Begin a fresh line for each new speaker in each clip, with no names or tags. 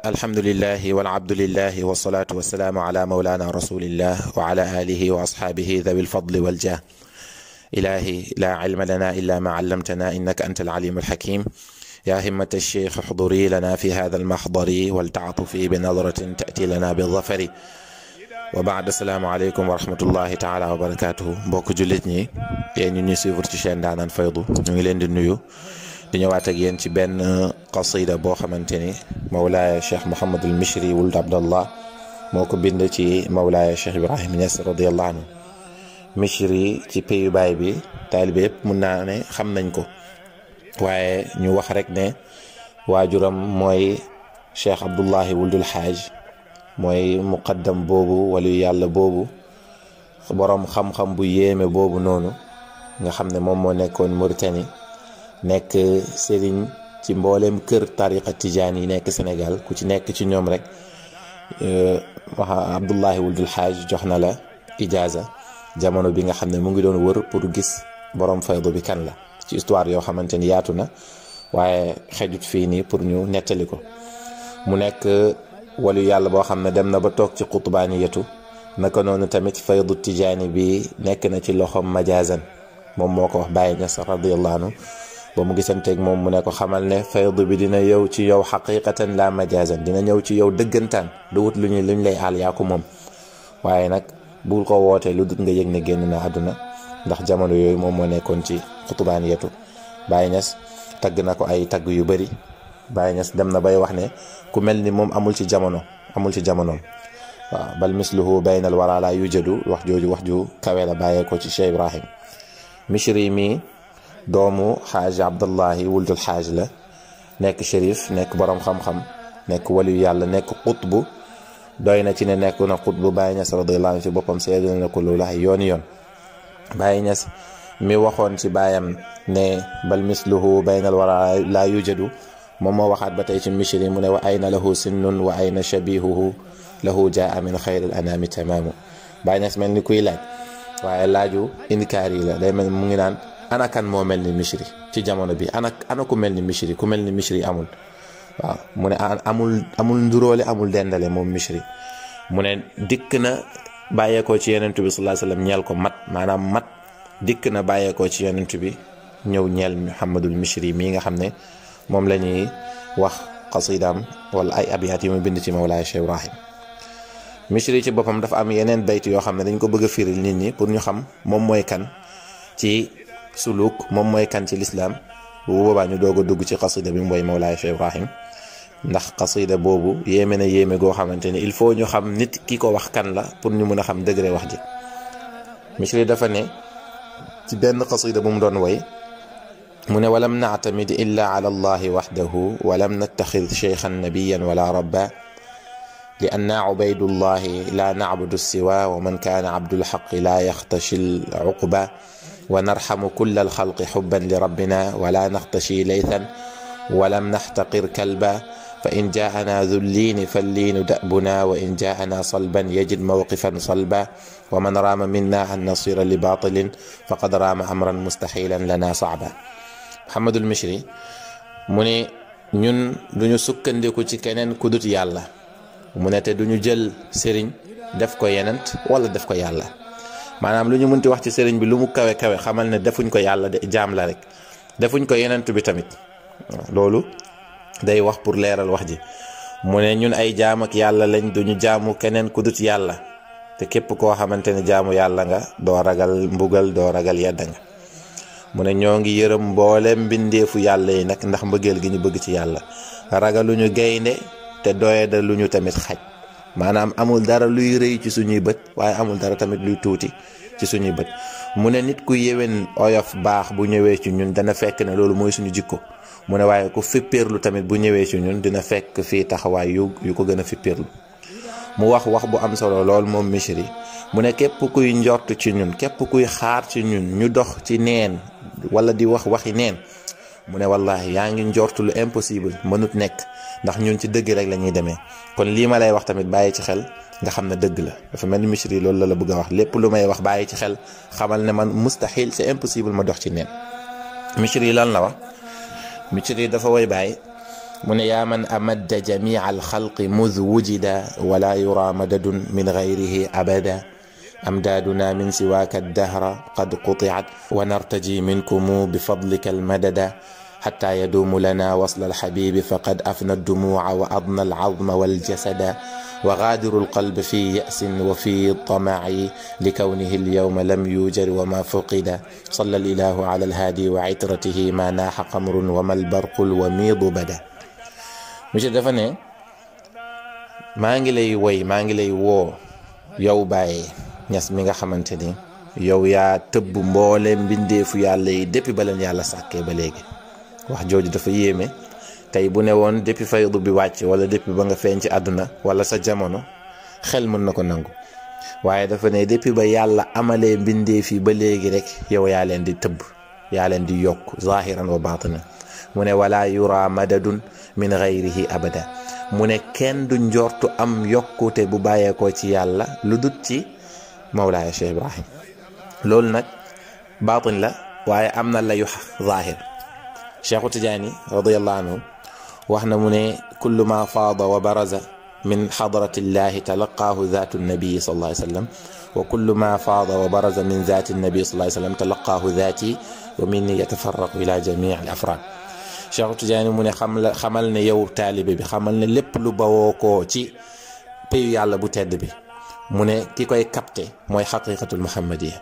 alhamdulillahi walabdulillahi wasalaatu wasalaamu ala maulana rasulillah wa ala alihi wa ashaabihi dhawi lfadli waljah. ilahi la ilma lana illa ma allamtana innaka anta alalim alhakim. ya himmata alcheikh uxduri lana fi hada almaxdari waltaatufi bi nadratin taati lana bidafari. wa baad, asalaamu aleykum wa rahmatullahi taala wa barakatuhu. mbokk jullit ñi yéen ñu ñuy suivre ci chaîne Ndaanaan Faydu, ñu ngi leen di nuyu di ñëwaat ak yéen ci benn qasida boo xamante ni Mawlaaya Cheikh Mouhamadul Mishri wuld Abdallah moo ko bind ci Mawlaaya Cheikh Ibrahim Niass radiyallahu anhu. Mishri ci pays baay bi taalibe yëpp mun naa ne xam nañ ko, waaye ñu wax rek ne waajuram mooy Cheikh Abdullahi wuldul Xaaj, mooy muqaddam boobu wala yàlla boobu, boroom xam-xam bu yéeme boobu noonu nga xam ne moom moo nekkoon Mauritanie, nekk sëriñ ci mbooleem kër tariqa tijaan yi nekk Sénégal. ku ci nekk ci ñoom rek Abdullahi wuldul Xaaj jox na la ijaaza jamono bi nga xam ne mu ngi doon wër pour gis borom faydu bi kan la, ci histoire yoo xamante ni yaatu na waaye xejut fii nii pour ñu nettali ko. mu nekk walu yàlla boo xam ne dem na ba toog ci qutbaaniyatu, naka noonu tamit faydu tijaani bi nekk na ci loxom majaazan. moom moo ko wax Baye Niass radiyallahu anhu ba mu gisanteeg moom mu ne ko xamal ne faydu bi dina yow ci yow xaqiqatan la majaazan, dina ñëw ci yow dëggantaan, du wut luñ lay aal yaa ko moom. waaye nag bul ko wootee lu dut nga yëg ne génn na àdduna, ndax jamono yooyu moom moo nekkoon ci xutbaaniyatu. Baye Niass tagg na ko ay tagg yu bëri. Baye Niass dem na bay wax ne ku mel ni moom amul ci jamonoom. waaw bal misluhu baynal wara la yujadu, wax ju kawe la bàyyee ko ci Cheikh Ibrahim. Mishri mi doomu xaaj Abdullahi wuldul Xaaj la, nekk shérif, nekk borom xam-xam, nekk waliyu yàlla, nekk xutbu. doy na ci ne nekk na xutbu. Baye Niass radiyallahu anhu ci boppam seedal na ko loolu ay yoon. Baye Niass mi waxoon ci baayam ne bal misluhu baynal wara la yujadu, moom moo waxaat ba tey ci Mishri mu ne wa ayna lahu sinnun wa ayna shabihuhu lahu jaa min xayril anami tamaamu. Baye Niass mel ni kuy laaj, waaye laaju inkaar yi la, day mel mu ngi naan ana kan moo mel ni Mishri ci jamono bi, ana ku mel ni Mishri, ku mel ni Mishri amul. waaw mu ne amul nduróole, amul dendale moom Mishri. mu ne dikk na bàyyeekoo ci yonent bi sallallahu alayhi wasallam ñeel ko mat, maanaam mat dikk na bàyyeekoo ci yonent bi ñëw ñeel Muhammadul Mishri mii nga xam ne moom la ñuy wax qasidaam wala ay abiyaat yi mu bind ci Mawlaaya Cheikh Ibrahim. Mishri ci boppam dafa am yeneen bayt yoo xam ne dañ ko bëgg a firil nit ñi pour ñu xam moom mooy kan ci suluk, moom mooy kan ci lislaam. bu boobaa ñu doog a dugg ci qasida bi mooy Mawlaaya Cheikh Ibrahim, ndax qasida boobu yéeme na yéeme goo xamante ni il faut ñu xam nit ki ko wax kan la pour ñu mën a xam degré wax ji. Mishri dafa ne ci benn qasida bu mu doon woy, mu ne walam nactamid illa ala allahi waxdahu walam nattaxid cheikhan nabiyan wala rabba li anna ubaydullahi la nacbudu siwa wa man kaana abdulxaqi la yaxtashi luqba wa narxamu kulla alxalqi xubban li rabbina wala naxtashi laythan walam naxtaqir kalba fa in jaana dulliini falliinu dabuna wa in jaana salban yajid mawqifan salba wa man raama minna an nasira li batilin faqad raama amran mustaxilan lana sacba. Muhammadul Mishri mu ne ñun duñu sukkandiku ci keneen ku dut yàlla, mu ne te duñu jël sëriñ def ko yenent wala def ko yàlla. maanaam lu ñu mënti wax ci sëriñ bi lu mu kawe kawe xamal ne defuñ ko yàlla de jaam la rek, defuñ ko yenent bi tamit. loolu day wax pour leeral wax ji. mu ne ñun ay jaam ak yàlla lañ, duñu jaamu keneen ku dut yàlla, te képp koo xamante ne jaamu yàlla nga doo ragal mbugal, doo ragal yedda nga. mu ne ñoo ngi yërëm mboolem mbindeefu yàlla yi nag ndax mbëggeel gi ñu bëgg ci yàlla. ragaluñu gaynde te doyada luñu tamit xaj, maanaam amul dara luy rëy ci suñuy bët, waaye amul dara tamit luy tuuti ci suñuy bët. mu ne nit ku yéwén oyof baax bu ñëwee ci ñun dana fekk ne loolu mooy suñu jikko. mu ne waaye ku fippirlu tamit bu ñëwee ci ñun dina fekk fii taxawaay yu ko gën a fippirlu. mu wax bu am solo lool moom Mishri. mu ne képp kuy njort ci ñun, képp kuy xaar ci ñun ñu dox ci neen wala di wax waxi neen, mu ne wallahi yaa ngi njortu lu impossible, mënut nekk, ndax ñun ci dëgg rek la ñuy demee. kon lii ma lay wax tamit bàyyi ci xel nga xam ne dëgg la. dafa mel ni Mishri loolu la bëgg a wax, lépp lu may wax bàyyi ci xel, xamal ne man mustahil, c'est impossible ma dox ci neen. Mishri lan la wax? Mishri dafa woy Baay mu ne yaa man amadda jamia alxalqi mud wujida wala yura madadun min gayrihi abada amdaaduna min siwaaka addahra qad qutiat wa nartaji minkumu bifadlika almadada xata yaduumu lana wasla alxabibi faqad afna addumuca wa adna alcazma waljasada wa gaadiru alqalb fi yasin wa fi tamaci likawnihi alyawma lam yujar wa ma fuqida salla alilahu ala alhaadi wa citratihi ma naaxa qamrun wa ma albarqu alwamiidu bada. monsieur dafa ne maa ngi lay woy maa ngi lay woo yow Baye Ñas mi nga xamante ni yow yaa tëbb mboole mbindeefu yàlla yi depuis ba leen yàlla sàkkee ba léegi. wax jooju dafa yéeme tey bu ne woon depuis faydu bi wàcc wala depuis ba nga feeñ ci àdduna wala sa jamono xel mën na ko nangu waaye dafa ne depuis ba yàlla amalee mbindeef yi ba léegi rek yow yaa leen di tëbb yaa leen di yokk zahiran wa batinan mu ne wala yura madadun min gayrihi abada mu ne kenn du njortu am yokkute bu bàyyeekoo ci yàlla lu dut ci Mawlaaya Cheikh Ibrahim loolu nag batin la waaye am na la yu zahir. Cheikhu Tijaani radiyallahu anhu wax na mu ne kullu ma faada wa baraza min xadratillahi talaqaahu zaatu nabii sallallahu alayhi wa sallam wa kullu ma faada wa baraza min zaati nabii sallallahu alayhi wa sallam talaqaahu zaati wa minni yatafarraqu ila jamii al afraad. Cheikhu Tijaani mu ne xamal ne yow taalibe bi xamal ne lépp lu bawoo koo ci payu yàlla bu tedd bi mu ne ki koy capté mooy xaqiqatul muhammadiya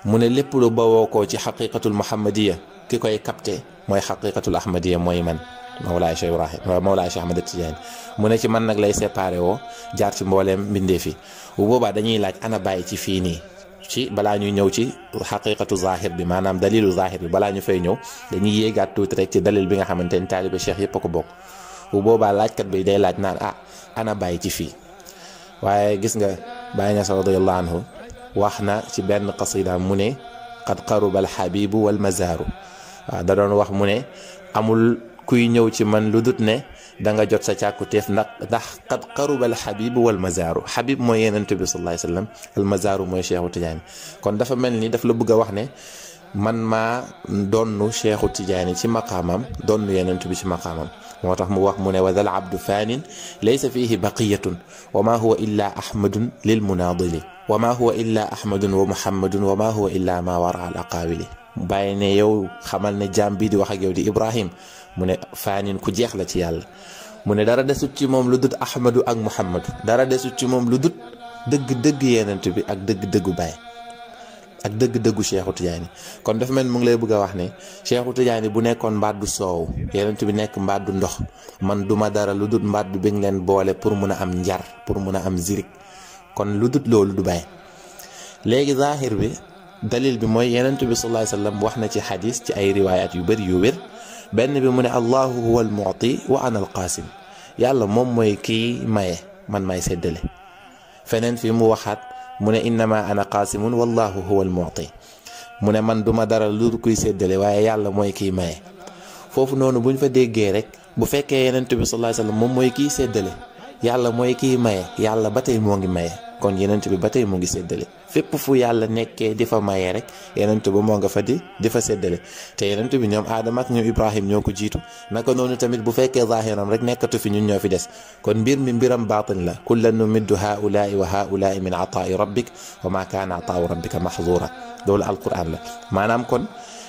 mu ne lépp lu bawoo koo ci xaqiqatul muhammadiya ki koy capté mooy xaqiqatul ahmadiya mooy man Mawlaay Cheikh Ibrahim Mawlaay Cheikh Ahmad Tijaani mu ne ci man nag lay séparé woo jaar ci mbooleem mbindee fi bu boobaa dañuy laaj ana bàyyi ci fii nii ci balaa ñuy ñëw ci xaqiqatu zahir bi maanaam dalilu zahir bi balaa ñu fay ñëw dañuy yéegaat tuuti rek ci dalil bi nga xamante ni taalibe cheikh yëpp a ko bokk bu boobaa laajkat bi day laaj naan ana bàyyi ci fii waaye gis nga Baay Ñas radiyallahu anhu wax na ci benn qasida mu ne qad qaruba alxabibu walmazaaru waaw da doon wax mu ne amul kuy ñëw ci man lu dut ne da nga jot sa càkkutéef ndax qad qaruba alxabibu walmazaaru xabib mooy Yonent bi sallallahu alayhi wa sallam almazaaru mooy Cheikhu Tijaani kon dafa mel ni daf la bëgg a wax ne man maa donnu Cheikhu Tijaani ci maqaamam donnu Yonent bi ci maqaamam moo tax mu wax mu ne wa dal abdu faanin laysa fihi baqiyatun wa ma huwa illa ahmadun lil munaadili wa ma huwa illa ahmadun wa muhammadun wa ma huwa illa ma wara al aqaawili bàyyi ne yow xamal ne jaam bii di wax ak yow di Ibrahim mu ne faanin ku jeex la ci yàlla mu ne dara desut ci moom lu dut ahmadu ak muhammadu dara desut ci moom lu dut dëgg-dëgg Yonent bi ak dëgg-dëggu Baay ak dëgg-dëggu Cheikhu Tijaani kon dafa mel mu ngi lay bëgg a wax ne Cheikhu Tijaani bu nekkoon mbaat du soow Yonent bi nekk mbaat du ndox man duma dara lu dut mbaat bi nga leen boole pour mun a am njar pour mun a am zirik kon lu dut loolu du Baay léegi zahir bi dalil bi mooy Yonent bi sallallahu alayhi wa sallam wax na ci xadis ci ay riwaayaat yu bëri yu wér benn bi mu ne allahu huwa al mu'ti wa ana al qaasim yàlla moom mooy kii maye man may séddale feneen fi mu waxaat mu ne innama ana qaasimun wallahu huwa al mu'ti mu ne man duma dara lu kuy séddale waaye yàlla mooy kiy maye foofu noonu buñ fa déggee rek bu fekkee Yonent bi sallallahu alayhi wa sallam moom mooy kiy séddale yàlla mooy kiy maye yàlla ba tey moo ngi maye kon Yonent bi ba tey mu ngi séddale fépp fu yàlla nekkee di fa maye rek Yonent ba moo nga fa di fa séddale te Yonent bi ñoom Aadama ak ñoom Ibrahim ñoo ko jiitu naka noonu tamit bu fekkee zahiram rek nekkatu fi ñun ñoo fi des kon mbir mi mbiram baatin la kullan numiddu haulaai wa haulaai min ataai rabbik wa ma kaana ataau rabbika mahzura loolu alquran la maanaam kon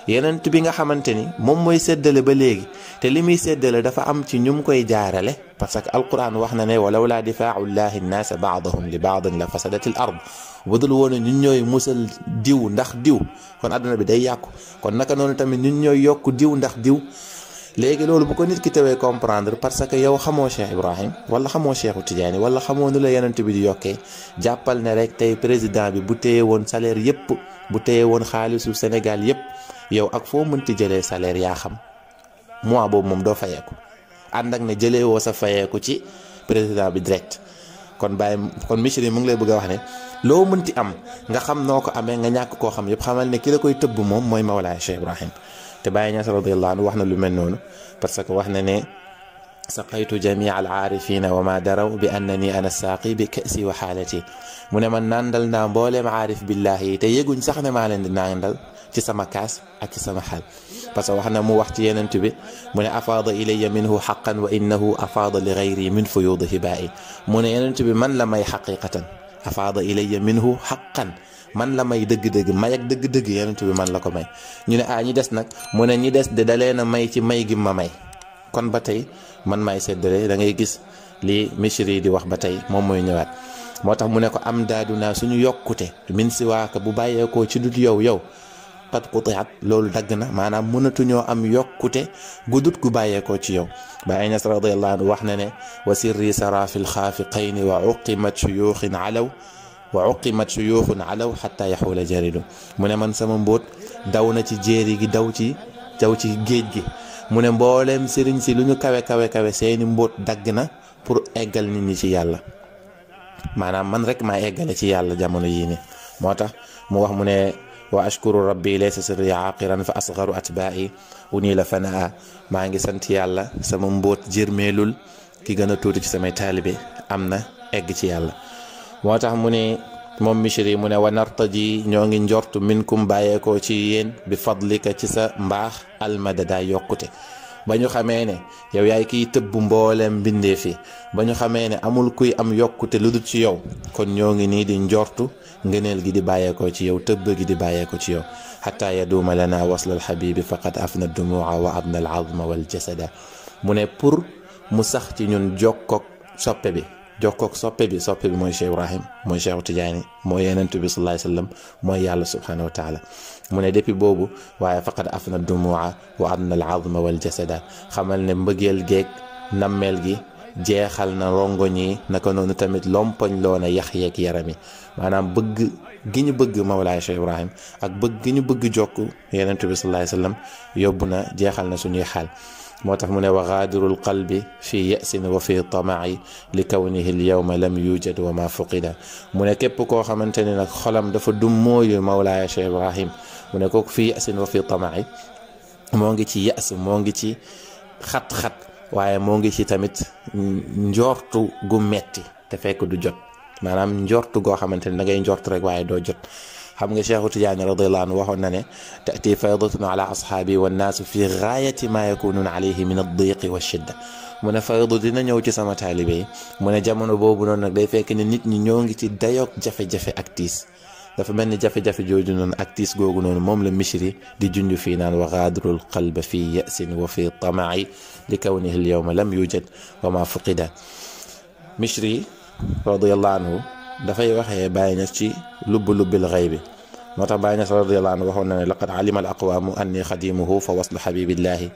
Yonent bi nga xamante ni moom mooy séddale ba léegi te li muy séddale dafa am ci ñu koy jaarale parce que alquran wax na ne walaw laa difaau llahi nnaasa baadahum li baadin la fasadati l ard bu dul woon ñun ñooy musal diw ndax diw kon àdduna bi day yàqu kon naka noonu tamit ñun ñooy yokk diw ndax diw léegi loolu bu ko nit ki tewee comprendre parce que yow xamoo Cheikh Ibrahim wala xamoo Cheikhu Tijaani wala xamoo nu la Yonent bi di yokkee jàppal ne rek tey président bi bu téye woon salaire yëpp bu téye woon xaalisu Sénégal yëpp yow ak foo mënti jëlee salaire yaa xam mois boobu moom doo fayeeku ànd ak ne jëlee woo sa fayeeku ci président bi direct kon Misri mu ngi lay bëgg a wax ne loo mënti am nga xam noo ko amee nga ñàkk koo xam yëpp xamal ne ki la koy tëbb moom mooy Mawlaay Cheikh Ibrahim te Baay Ñas radiyallahu anhu wax na lu mel noonu parce que wax na ne saqaytu jamia al aarifina wa ma daraw bi annani ana saaqi bi kasi wa xaalati mu ne man nàndal naa mbooleem aarif billahi yi te yëguñ sax ne maa leen di nàndal ci sama kaas ak ci sama xaal parce que wax na mu wax ci yenent bi mu ne afaada ilayya minhu xaqan wa innahu afaada li gayri min fuyuudi hibaa'i mu ne yenent bi man la may xaqiqatan afaada ilayya minhu xaqan man la may dëgg-dëgg may ak dëgg-dëgg yenent bi man la ko may ñu ne ñi des nag mu ne ñi des de da leen a may ci may gi ma may kon ba tey man maay seddale da ngay gis li Mishri di wax ba tey moom mooy ñëwaat moo tax mu ne ko am daadu naa suñu yokkute min siwaaka bu bàyyeekoo ci dut yow qad qutiat loolu dagg na maanaam mënatuñoo am yokkute gu dut gu bàyyeekoo ci yow Baay Ñas radiyallahu anhu wax na ne wa sirri sara fi lxaafiqayni wa uqimat shuyuuxin alaw xatta yaxuula jaridu mu ne man sama mbóot daw na ci jéeri gi daw ci géej gi mu ne mbooleem sëriñ si lu ñu kawe seeni mbóot dagg na pour eggal nit ñi ci yàlla maanaam man rek maa eggale ci yàlla jamono yii ni moo tax mu wax mu ne wa ashkuru rabbi laysa sirri aaqiran fa asgaru atbaa'i unila fanaa maa ngi sant yàlla sama mbóot jërmeelul ki gën a tuuti ci samay taalibe am na egg ci yàlla moo tax mu ne moom Mishri mu ne wa nartaji ñoo ngi njortu minkum bàyyeekoo ci yéen bi fadlika ci sa mbaax almadada yokkute ba ñu xamee ne yow yaay kiy tëbb mbooleem bindee fi ba ñu xamee ne amul kuy am yokkute lu dul ci yow kon ñoo ngi nii di njortu ngëneel gi di bàyyeekoo ci yow tëbb gi di bàyyeekoo ci yow xataa yaduuma lana wasla alxabibi faqad afna dumuua wa abna al azma wal jasada mu ne pour mu sax ci ñun jokkook soppe bi mooy Cheikh Ibrahim mooy Cheikh Tidiane mooy Yonent bi sallallahu alayhi wa sallam mooy yàlla subhanahu wa taala mu ne depuis boobu waaye faqad afna dumuua wa adna al azma wal jasada xamal ne mbëggeel geeg nammeel gi jeexal na rongoñ yi naka noonu tamit lompoñ loo na yax yeeg yaram yi maanaam bëgg gi ñu bëgg Mawlaay Cheikh Ibrahim ak bëgg gi ñu bëgg jokk Yonent bi sallallahu alayhi wa sallam yóbbu na jeexal na suñuy xaal moo tax mu ne wa gaadirul qalbi fi yasin wa fi tamaci li kawnihi lyawma lam yujad wa ma fuqida mu ne képp koo xamante ne nag xolam dafa dum mooyu Mawlaaya Cheikh Ibrahim mu ne kooku fi yasin wa fi tamaci moo ngi ci yas moo ngi ci xat-xat waaye moo ngi ci tamit njortu gu metti te fekk du jot maanaam njortu goo xamante ne da ngay njortu rek waaye doo jot xam nga Cheikh Tidiane radiyallahu anhu waxoon na ne tati faydatun ala ashaabi wannaasu fi gaayati ma yakunuuna alayhi min ad-diqi wa shidda mu ne faydu dina ñëw ci sama taalibe yi mu ne jamono boobu noonu nag day fekk ne nit ñi ñoo ngi ci dayoog jafe-jafe ak tiis dafa mel ni jafe-jafe jooju noonu ak tiis googu noonu moom la Mishri di junj fii naan wa gaadirul qalba fi yasin wa fi tamaci li kawnihi al-yawma lam yujad wa ma fuqida Mishri radiyallahu anhu dafay waxee Baay Ñas ci lubbil xaybi moo tax Baay Ñas radiyallahu anhu waxoon na ne laqad alima al aqwaamu anni xadimuhu fa waslu xabibillahi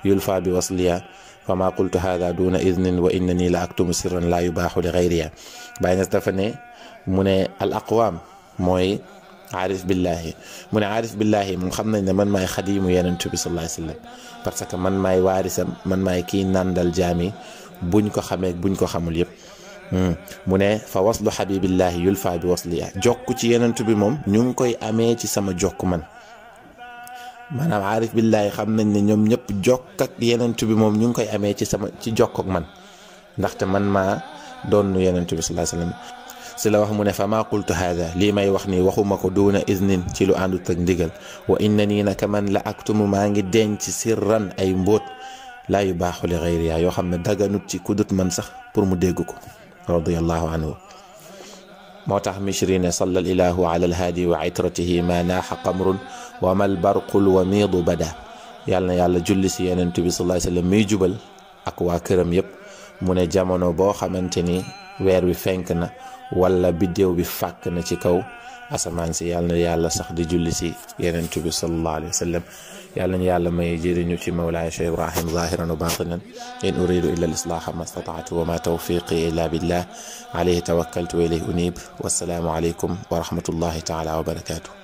yulfa bi wasliya fa ma qultu hada duna idnin wa innani la aktumu sirran la yubaaxu li xayriya Baay Ñas dafa ne mu ne al aqwaam mooy aarif billahi mu ne aarif billahi moom xam nañ ne man maay xadimu Yonent bi sallallahu alayhi wa sallam parce que man maay waarisam man maay kii nandal jaami buñ ko xamee buñ ko xamul yëpp mu ne fa waslu xabibillahi yulfa bi wasliya jokk ci Yonent bi moom ñu ngi koy amee ci sama jokk man maanaam aarif billahi xam nañ ne ñoom ñëpp jokk ak Yonent bi moom ñu ngi koy amee ci jokk ak man ndaxte man maa doon Yonent bi sallallahu alayhi wasallam si la wax mu ne fa maa qultu hada lii may wax nii waxuma ko duuna iznin ci lu àndut ak ndigal wa inna nii naka man la aktumu maa ngi denc sirran ay mbóot laa yu baaxu li xayriya yoo xam ne daganut ci kudut man sax pour mu dégg ko radiyallahu anhu moo tax Mishri ne salla al ilahu ala alhaadi wa itratihi ma naaxa qamrun wa mal barqul wa miidu bada yàlla na yàlla julli si Yonent bi sallallahu alayhi wasallam muy jubal ak waa këram yëpp mu ne jamono boo xamante ni weer wi fenk na wala biddéew bi fàkk na ci kaw asamaan si yàlla na yàlla sax di julli si Yonent bi sallallahu alayhi wasallam yàlla na yàlla may jëriñu ci Mawlaaya Cheikh Ibrahim zahiran wa batinan in uridu illa al-islaha ma stata'tu wa ma tawfiqi illa billah alayhi tawakkaltu wa ilayhi unib wassalaamu alaykum wa rahmatullahi ta'ala wa barakatuh